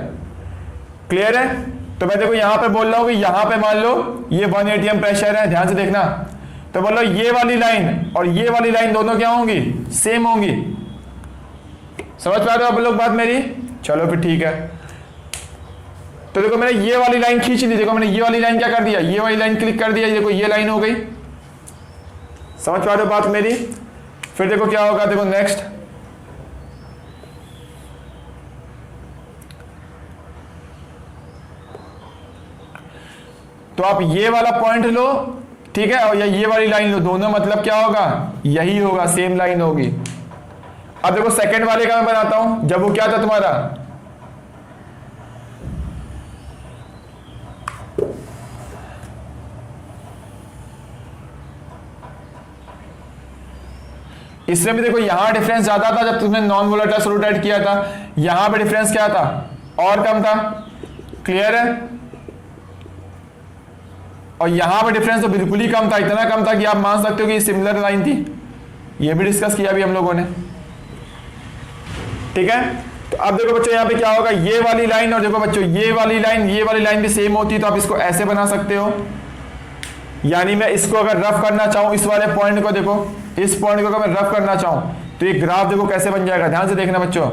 क्लियर है। तो मैं देखो यहां पे बोल रहा हूं कि यहां पे मान लो ये 1 atm प्रेशर है, ध्यान से देखना। तो बोलो ये वाली लाइन और ये वाली लाइन दोनों क्या होंगी, सेम होंगी। समझ पा रहे हो आप लोग बात मेरी। चलो फिर ठीक है। तो देखो मैंने ये वाली लाइन खींच ली, देखो मैंने ये वाली लाइन क्या कर दिया, ये वाली लाइन क्लिक कर दिया, देखो ये लाइन हो गई। समझ पा रहे हो बात मेरी। फिर देखो क्या होगा, देखो नेक्स्ट तो आप ये वाला पॉइंट लो, ठीक है, और ये वाली लाइन लो, दोनों मतलब क्या होगा, यही होगा, सेम लाइन होगी। अब देखो सेकंड वाले का मैं बनाता हूं, जब वो क्या था तुम्हारा, इसमें भी देखो यहां डिफरेंस ज्यादा था जब तुमने नॉन वोलेटाइल सॉल्यूट ऐड किया था, यहां पे डिफरेंस क्या था, और कम था। क्लियर है? और यहां पे डिफरेंस तो बिल्कुल ही कम था, इतना कम था कि आप मान सकते हो कि सिमिलर लाइन थी। ये भी डिस्कस किया अभी हम लोगों ने। ठीक है, तो अब देखो बच्चों यहाँ पे क्या होगा, ये वाली लाइन और देखो बच्चों ये वाली लाइन भी सेम होती है, तो आप इसको ऐसे बना सकते हो। यानी मैं इसको अगर रफ करना चाहूं, इस वाले पॉइंट को देखो, इस पॉइंट को अगर मैं रफ करना चाहूं तो ये ग्राफ देखो कैसे बन जाएगा, ध्यान से देखना बच्चों,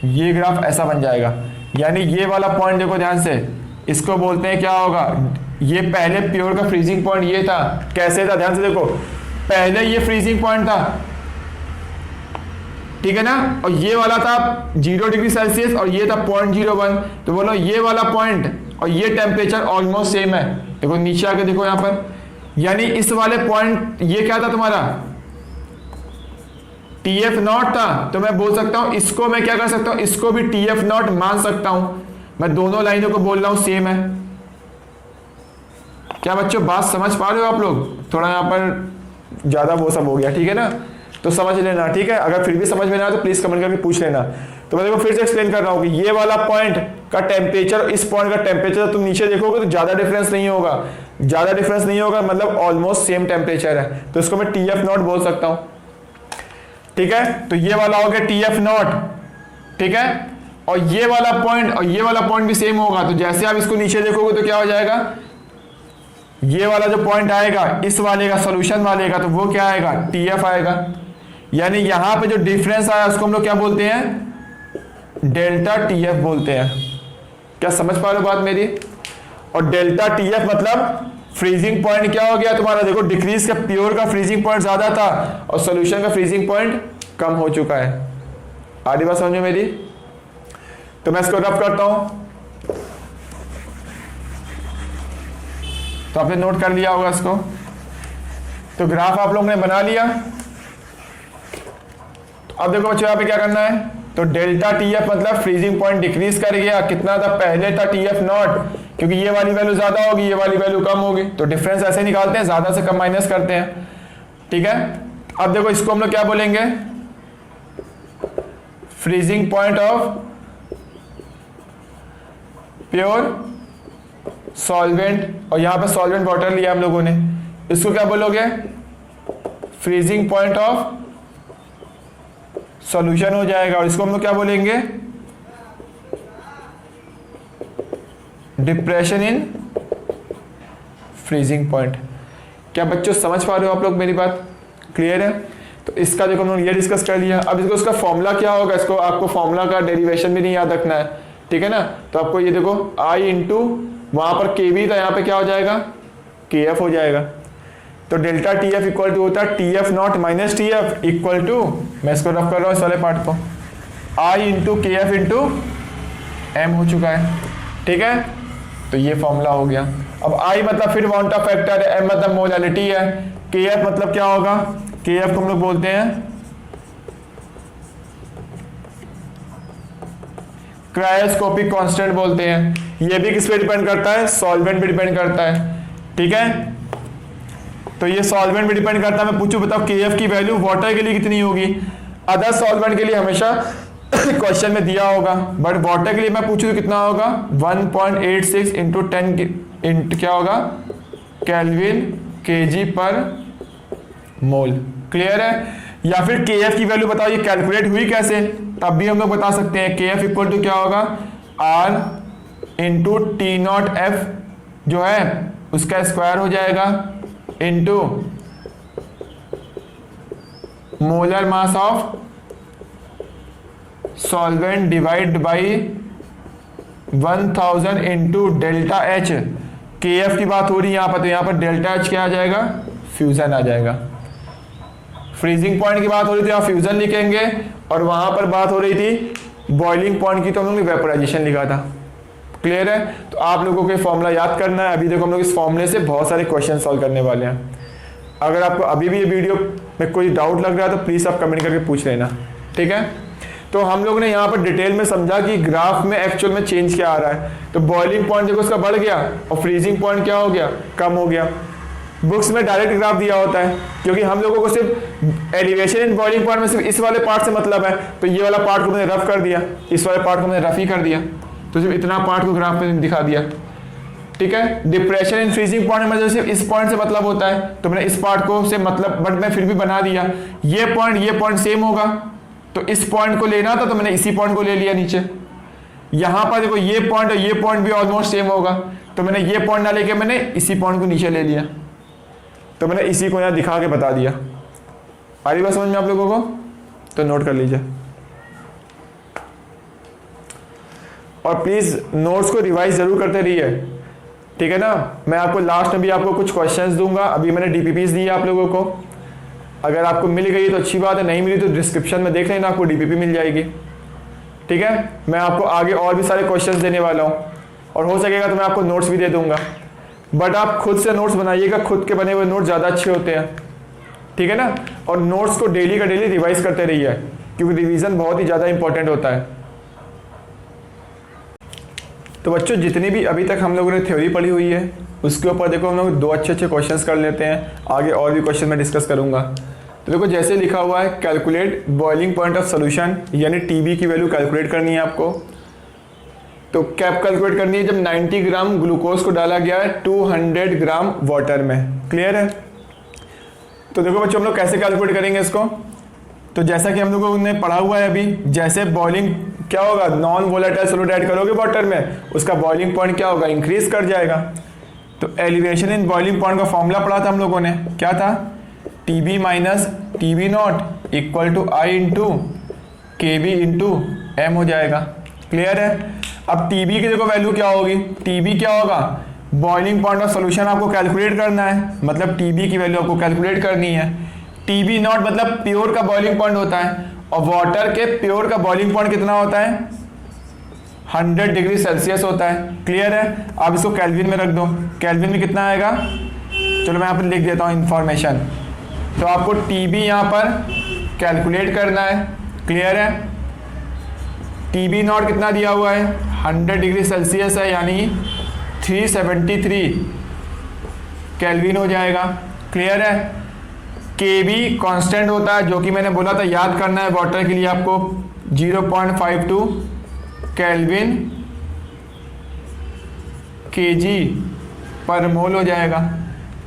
ये ग्राफ ऐसा बन जाएगा। यानी ये वाला पॉइंट देखो ध्यान से, इसको बोलते हैं क्या होगा, ये पहले प्योर का फ्रीजिंग पॉइंट ये था, कैसे था ध्यान से देखो, पहले ये फ्रीजिंग पॉइंट था, ठीक है ना, और ये वाला था 0 डिग्री सेल्सियस और ये था 0.01, तो बोलो ये वाला पॉइंट और ये टेम्परेचर ऑलमोस्ट सेम है। देखो नीचे आके देखो यहां पर, यानी इस वाले पॉइंट ये क्या था तुम्हारा TF नॉट था, तो मैं बोल सकता हूं इसको मैं क्या कर सकता हूं, इसको भी TF नॉट मान सकता हूं। मैं दोनों लाइनों को बोल रहा हूं सेम है। क्या बच्चों बात समझ पा रहे हो आप लोग? थोड़ा यहां पर ज्यादा वो सब हो गया, ठीक है ना, तो समझ लेना, ठीक है। अगर फिर भी समझ में ना आए तो प्लीज कमेंट करके पूछ लेना। तो मैं देखो फिर से एक्सप्लेन कर रहा हूं कि ये वाला पॉइंट का टेम्परेचर, इस पॉइंट का टेम्परेचर तुम नीचे देखोगे तो ज्यादा डिफरेंस नहीं होगा, ज्यादा डिफरेंस नहीं होगा, मतलब ऑलमोस्ट सेम टेम्परेचर है, तो इसको मैं TF नॉट बोल सकता हूं। ठीक है, तो ये वाला हो गया TF नॉट, ठीक है, और ये वाला पॉइंट और ये वाला पॉइंट भी सेम होगा, तो जैसे आप इसको नीचे देखोगे तो क्या हो जाएगा, ये वाला जो पॉइंट आएगा इस वाले का, सॉल्यूशन वाले का, तो वो क्या आएगा, TF आएगा। यानी यहां पे जो डिफरेंस आया उसको हम लोग क्या बोलते हैं, डेल्टा TF बोलते हैं। क्या समझ पा रहे हो बात मेरी? और डेल्टा TF मतलब फ्रीजिंग पॉइंट क्या हो गया तुम्हारा, देखो डिक्रीज का प्योर का फ्रीजिंग पॉइंट ज्यादा था और सॉल्यूशन का फ्रीजिंग पॉइंट कम हो चुका है। आधी बात समझो मेरी? तो मैं इसको रफ करता हूं, तो आपने नोट कर लिया होगा इसको। तो ग्राफ आप लोगों ने बना लिया। तो अब देखो बच्चों यहाँ पे क्या करना है, तो डेल्टा TF मतलब फ्रीजिंग पॉइंट डिक्रीज कर गया, कितना था, पहले था TF नॉट, क्योंकि ये वाली वैल्यू ज्यादा होगी, ये वाली वैल्यू कम होगी, तो डिफरेंस ऐसे निकालते हैं, ज्यादा से कम माइनस करते हैं। ठीक है, अब देखो इसको हम लोग क्या बोलेंगे, freezing point of pure solvent, और यहां पे सॉल्वेंट वाटर लिया हम लोगों ने, इसको क्या बोलोगे, फ्रीजिंग पॉइंट ऑफ सॉल्यूशन हो जाएगा, और इसको हम लोग क्या बोलेंगे, डिप्रेशन इन फ्रीजिंग पॉइंट। क्या बच्चों समझ पा रहे हो आप लोग मेरी बात? क्लियर है? तो इसका देखो हम लोग ये डिस्कस कर लिया। अब इसको इसका फॉर्मूला क्या होगा, इसको आपको फॉर्मूला का डेरिवेशन भी नहीं याद रखना है, ठीक है ना। तो आपको ये देखो I इंटू वहां पर KB था, यहाँ पे क्या हो जाएगा, KF हो जाएगा। तो डेल्टा TF इक्वल टू होता है TF not minus TF equal to, मैं इसको रफ कर रहा हूँ इस वाले पार्ट को, I into KF into M हो चुका है, ठीक है। तो ये फॉर्मूला हो गया। अब I मतलब फिर वांटा फैक्टर है, M मतलब मोलालिटी है, KF मतलब क्या होगा, KF को हम लोग बोलते हैं क्रायोस्कोपिक कांस्टेंट बोलते हैं। ये भी किस पे डिपेंड करता है, सॉल्वेंट पे डिपेंड करता है, ठीक है। तो ये सॉल्वेंट पे डिपेंड करता है। मैं पूछूं बताओ KF की वैल्यू वाटर के लिए कितनी होगी, अदर सॉल्वेंट के लिए हमेशा क्वेश्चन में दिया होगा, बट वाटर के लिए मैं पूछूं तो कितना होगा, 1.86 इंटू 10 क्या होगा, केल्विन kg पर मोल। क्लियर है? या फिर KF की वैल्यू बताओ ये कैलकुलेट हुई कैसे, तब भी हम लोग बता सकते हैं। KF इक्वल टू क्या होगा, R इंटू T0F जो है उसका स्क्वायर हो जाएगा into molar mass of solvent divide by 1000 into delta H। KF की बात हो रही है यहाँ पर, तो यहाँ पर डेल्टा H क्या आ जाएगा, फ्यूजन आ जाएगा। फ्रीजिंग पॉइंट की बात हो रही थी, यहाँ फ्यूजन लिखेंगे, और वहां पर बात हो रही थी बॉइलिंग पॉइंट की, तो हम लोग ने वेपोराइजेशन लिखा था। क्लियर है? तो आप लोगों को फॉर्मूला याद करना है। अभी देखो हम लोग इस फॉर्मूले से बहुत सारे क्वेश्चन सॉल्व करने वाले हैं। अगर आपको अभी भी ये वीडियो में कोई डाउट लग रहा है तो प्लीज आप कमेंट करके पूछ लेना, ठीक है। तो हम लोग ने यहाँ पर डिटेल में समझा कि ग्राफ में एक्चुअल में चेंज क्या आ रहा है। तो बॉइलिंग पॉइंट देखो उसका बढ़ गया और फ्रीजिंग पॉइंट क्या हो गया, कम हो गया। बुक्स में डायरेक्ट ग्राफ दिया होता है, क्योंकि हम लोगों को सिर्फ एलिवेशन इन बॉइलिंग पॉइंट में सिर्फ इस वाले पार्ट से मतलब है, तो ये वाला पार्ट को मैंने रफ कर दिया, इस वाले पार्ट को मैंने रफ ही कर दिया, तो सिर्फ इतना पार्ट को ग्राफ में दिखा दिया। ठीक है, डिप्रेशन इन फ्रीजिंग पॉइंट में सिर्फ इस पॉइंट से मतलब होता है, तो मैंने इस पार्ट को से मतलब, बट मैं फिर भी बना दिया। ये पॉइंट सेम होगा, तो इस पॉइंट को लेना था तो मैंने इसी पॉइंट को ले लिया नीचे। यहां पर देखो ये पॉइंट और ये पॉइंट भी ऑलमोस्ट सेम होगा, तो मैंने ये पॉइंट ना लेके मैंने इसी पॉइंट को नीचे ले लिया, तो मैंने इसी को यहां दिखा के बता दिया। आ रही बात समझ में आप लोगों को? तो नोट कर लीजिए, और प्लीज नोट्स को रिवाइज जरूर करते रहिए। ठीक है ना, मैं आपको लास्ट में भी आपको कुछ क्वेश्चंस दूंगा। अभी मैंने डीपीपीस दी आप लोगों को, अगर आपको मिल गई तो अच्छी बात है, नहीं मिली तो डिस्क्रिप्शन में देख लेना, आपको डीपीपी मिल जाएगी। ठीक है, मैं आपको आगे और भी सारे क्वेश्चंस देने वाला हूँ, और हो सकेगा तो मैं आपको नोट्स भी दे दूंगा, बट आप खुद से नोट्स बनाइएगा, खुद के बने हुए नोट्स ज़्यादा अच्छे होते हैं। ठीक है ना, और नोट्स को डेली का डेली रिवाइज करते रहिए, क्योंकि रिवीजन बहुत ही ज़्यादा इंपॉर्टेंट होता है। तो बच्चों, जितनी भी अभी तक हम लोगों ने थ्योरी पढ़ी हुई है उसके ऊपर देखो हम लोग 2 अच्छे क्वेश्चंस कर लेते हैं, आगे और भी क्वेश्चन मैं डिस्कस करूंगा। तो देखो जैसे लिखा हुआ है, calculate boiling point of solution, यानी टीबी की वैल्यू कैलकुलेट करनी है आपको। तो कैप कैलकुलेट करनी है जब 90 ग्राम ग्लूकोज को डाला गया है 200 ग्राम वाटर में। क्लियर है? तो देखो बच्चों, हम लोग कैसे कैलकुलेट करेंगे इसको। तो जैसा कि हम लोगों ने पढ़ा हुआ है अभी, जैसे बॉइलिंग क्या होगा, नॉन वोलेटाइल सॉल्यूट ऐड करोगे वाटर में, उसका बॉइलिंग पॉइंट क्या होगा, इंक्रीज कर जाएगा। तो एलिवेशन इन बॉइलिंग पॉइंट का फॉर्मूला पढ़ा था हम लोगों ने, क्या था, TB minus TB not equal to I into KB into M हो जाएगा। क्लियर है? अब TB की देखो वैल्यू क्या होगी, TB क्या होगा, बॉइलिंग पॉइंट ऑफ सोल्यूशन आपको कैलकुलेट करना है, मतलब TB की वैल्यू आपको कैलकुलेट करनी है। TB नॉट मतलब प्योर का बॉइलिंग पॉइंट होता है, और वाटर के प्योर का बॉइलिंग पॉइंट कितना होता है, 100 डिग्री सेल्सियस होता है। क्लियर है? आप इसको केल्विन में रख दो, केल्विन में कितना आएगा, चलो मैं यहाँ पर लिख देता हूँ इन्फॉर्मेशन। तो आपको TB यहाँ पर कैलकुलेट करना है। क्लियर है? TB नॉट कितना दिया हुआ है, 100 डिग्री सेल्सियस है, यानी 373 केल्विन हो जाएगा। क्लियर है? KB कांस्टेंट होता है, जो कि मैंने बोला था याद करना है वाटर के लिए आपको, 0.52 केल्विन kg पर मोल हो जाएगा।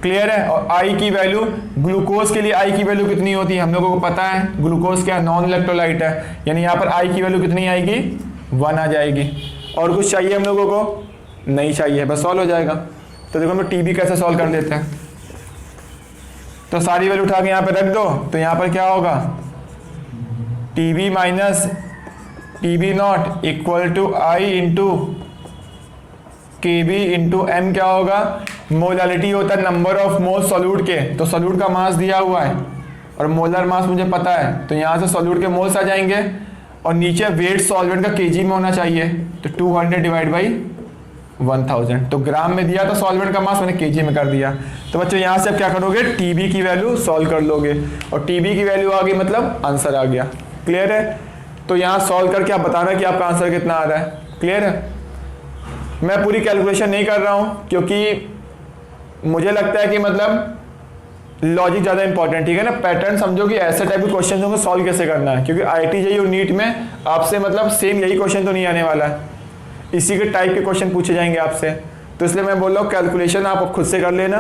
क्लियर है? और I की वैल्यू, ग्लूकोज के लिए I की वैल्यू कितनी होती है हम लोगों को पता है, ग्लूकोज क्या नॉन इलेक्ट्रोलाइट है, यानी यहाँ पर I की वैल्यू कितनी आएगी, 1 आ जाएगी। और कुछ चाहिए हम लोगों को? नहीं चाहिए, बस सॉल्व हो जाएगा। तो देखो हम लोग TB कैसे सॉल्व कर देते हैं। तो सारी वैल्यू उठा के यहाँ पे रख दो, तो यहाँ पर क्या होगा, TB minus TB not equal to I into KB into M क्या होगा, मोलालिटी होता है नंबर ऑफ मोल सॉल्यूट के, तो सॉल्यूट का मास दिया हुआ है और मोलर मास मुझे पता है, तो यहाँ से सॉल्यूट के मोल्स आ जाएंगे, और नीचे वेट सॉल्वेंट का kg में होना चाहिए, तो 200 डिवाइड बाई 1000, तो ग्राम में दिया था सॉल्वेंट का मास, मैंने kg में कर दिया। तो बच्चों यहाँ से आप क्या करोगे, TB की वैल्यू सॉल्व कर लोगे, और TB की वैल्यू आ गई मतलब आंसर आ गया। क्लियर है? तो यहाँ सॉल्व करके आप बताना कि आपका आंसर कितना आ रहा है। क्लियर है? मैं पूरी कैलकुलेशन नहीं कर रहा हूँ, क्योंकि मुझे लगता है कि मतलब लॉजिक ज़्यादा इंपॉर्टेंट। ठीक है ना, पैटर्न समझो कि ऐसे टाइप के क्वेश्चन होंगे, सॉल्व कैसे करना है, क्योंकि IIT JEE और नीट में आपसे मतलब सेम यही क्वेश्चन तो नहीं आने वाला है, इसी के टाइप के क्वेश्चन पूछे जाएंगे आपसे। तो इसलिए मैं बोल रहा हूँ कैलकुलेशन आप खुद से कर लेना,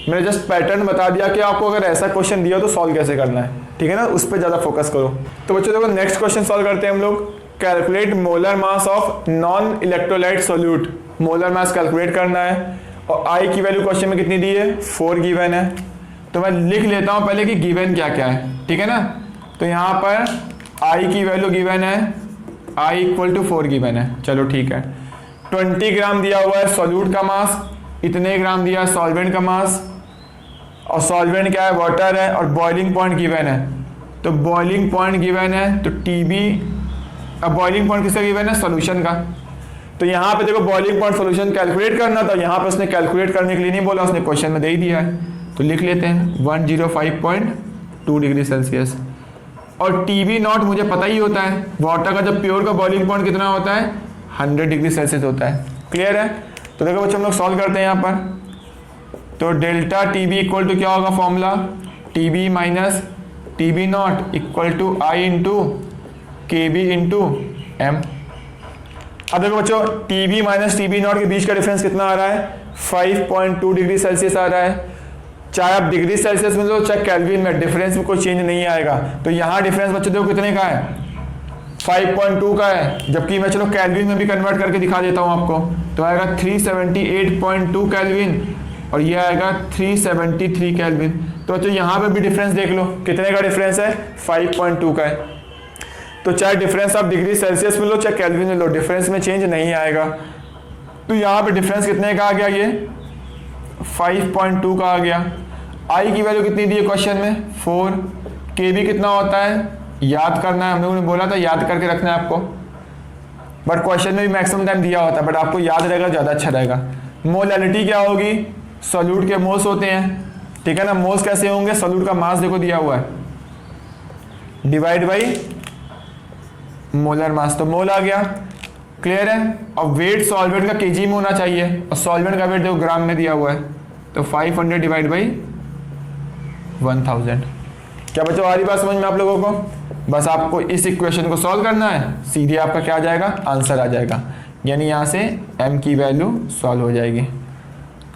मैंने जस्ट पैटर्न बता दिया कि आपको अगर ऐसा क्वेश्चन दिया तो सॉल्व कैसे करना है। ठीक है ना, उस पर ज़्यादा फोकस करो। तो बच्चों देखो नेक्स्ट क्वेश्चन सॉल्व करते हैं हम लोग। Calculate molar mass of non electrolyte solute, molar mass calculate करना है, और I की वैल्यू क्वेश्चन में कितनी दी है, 4 गिवन है। तो मैं लिख लेता हूँ पहले कि गिवन क्या क्या है। ठीक है ना, तो यहाँ पर I की वैल्यू गिवन है, I इक्वल टू 4 गिवन है। चलो ठीक है, 20 ग्राम दिया हुआ है सॉल्यूट का मास, इतने ग्राम दिया है सॉल्वेंट का मास, और सॉल्वेंट क्या है, वाटर है, और बॉइलिंग पॉइंट गिवन है। तो बॉइलिंग पॉइंट गिवन है, तो TB, अब बॉइलिंग पॉइंट किसका गिवन है, सोल्यूशन का। तो यहाँ पे देखो बॉइलिंग पॉइंट सोल्यूशन कैलकुलेट करना था, यहाँ पे उसने कैलकुलेट करने के लिए नहीं बोला, उसने क्वेश्चन में दे ही दिया है, तो लिख लेते हैं 105.2 डिग्री सेल्सियस। और TB नॉट मुझे पता ही होता है, वाटर का जब प्योर का बॉइलिंग पॉइंट कितना होता है, 100 डिग्री सेल्सियस होता है। क्लियर है? तो देखो बच्चों हम लोग सॉल्व करते हैं यहाँ पर। तो delta T B equal to क्या होगा formula, T B minus T B not equal to I into K B into M. अब देखो बच्चों, T B minus T B not के बीच का डिफरेंस कितना आ रहा है, 5.2 डिग्री सेल्सियस आ रहा है। चाहे आप डिग्री सेल्सियस में लो चाहे केल्विन में, डिफरेंस में कोई चेंज नहीं आएगा। तो यहाँ डिफरेंस बच्चों देखो कितने का है, 5.2 का है। जबकि मैं चलो केल्विन में भी कन्वर्ट करके दिखा देता हूँ आपको, तो आएगा 378.2 केल्विन और ये आएगा 373 केल्विन। तो बच्चों यहाँ पे भी डिफरेंस देख लो, कितने का डिफरेंस है, 5.2 का है। तो चाहे डिफरेंस आप डिग्री सेल्सियस में लो चाहे केल्विन में लो, डिफरेंस में चेंज नहीं आएगा। तो यहाँ पे डिफरेंस कितने का आ गया, ये 5.2 का आ गया। आई की वैल्यू कितनी दी है क्वेश्चन में, 4। के भी कितना होता है, याद करना है, हम लोगों ने बोला था याद करके रखना है आपको, बट क्वेश्चन में भी मैक्सिमम टाइम दिया होता है, बट आपको याद रहेगा ज़्यादा अच्छा रहेगा। मोलैलिटी क्या होगी, सॉल्यूट के मोल्स होते हैं, ठीक है ना। मोल्स कैसे होंगे, सॉल्यूट का मास देखो दिया हुआ है, डिवाइड बाई मोलर मास, तो मोल आ गया, क्लियर है। और वेट सॉल्वेंट का केजी में होना चाहिए और सॉल्वेंट का वेट देखो ग्राम में दिया हुआ है, तो 500 डिवाइड बाई 1000। क्या बच्चों आ रही बात समझ में आप लोगों को? बस आपको इस इक्वेशन को सॉल्व करना है, सीधे आपका क्या आ जाएगा, आंसर आ जाएगा। यानी यहाँ से m की वैल्यू सॉल्व हो जाएगी,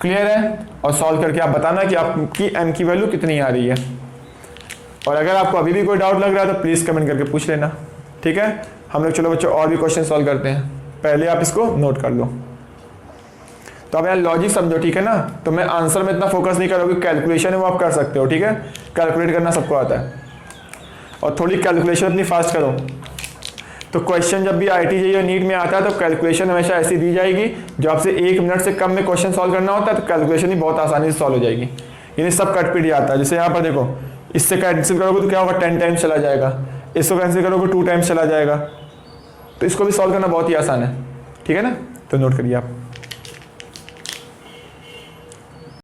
क्लियर है। और सॉल्व करके आप बताना कि आपकी m की वैल्यू कितनी आ रही है। और अगर आपको अभी भी कोई डाउट लग रहा है तो प्लीज़ कमेंट करके पूछ लेना, ठीक है। हम लोग चलो बच्चों और भी क्वेश्चन सॉल्व करते हैं, पहले आप इसको नोट कर लो। तो अब यार लॉजिक समझो, ठीक है ना। तो मैं आंसर में इतना फोकस नहीं करूँगी, कैलकुलेशन है वो आप कर सकते हो, ठीक है। कैलकुलेट करना सबको आता है और थोड़ी कैलकुलेशन अपनी फास्ट करो। तो क्वेश्चन जब भी IIT और नीट में आता है तो कैलकुलेशन हमेशा ऐसी दी जाएगी, जो आपसे 1 मिनट से कम में क्वेश्चन सॉल्व करना होता है तो कैलकुलेशन ही बहुत आसानी से सॉल्व हो जाएगी। यानी सब कटपीट ही आता है। जैसे यहाँ पर देखो, इससे कैंसिल करोगे तो क्या होगा, 10 टाइम्स चला जाएगा, इसको कैंसिल करोगे 2 टाइम्स चला जाएगा। तो इसको भी सॉल्व करना बहुत ही आसान है, ठीक है ना। तो नोट करिए आप।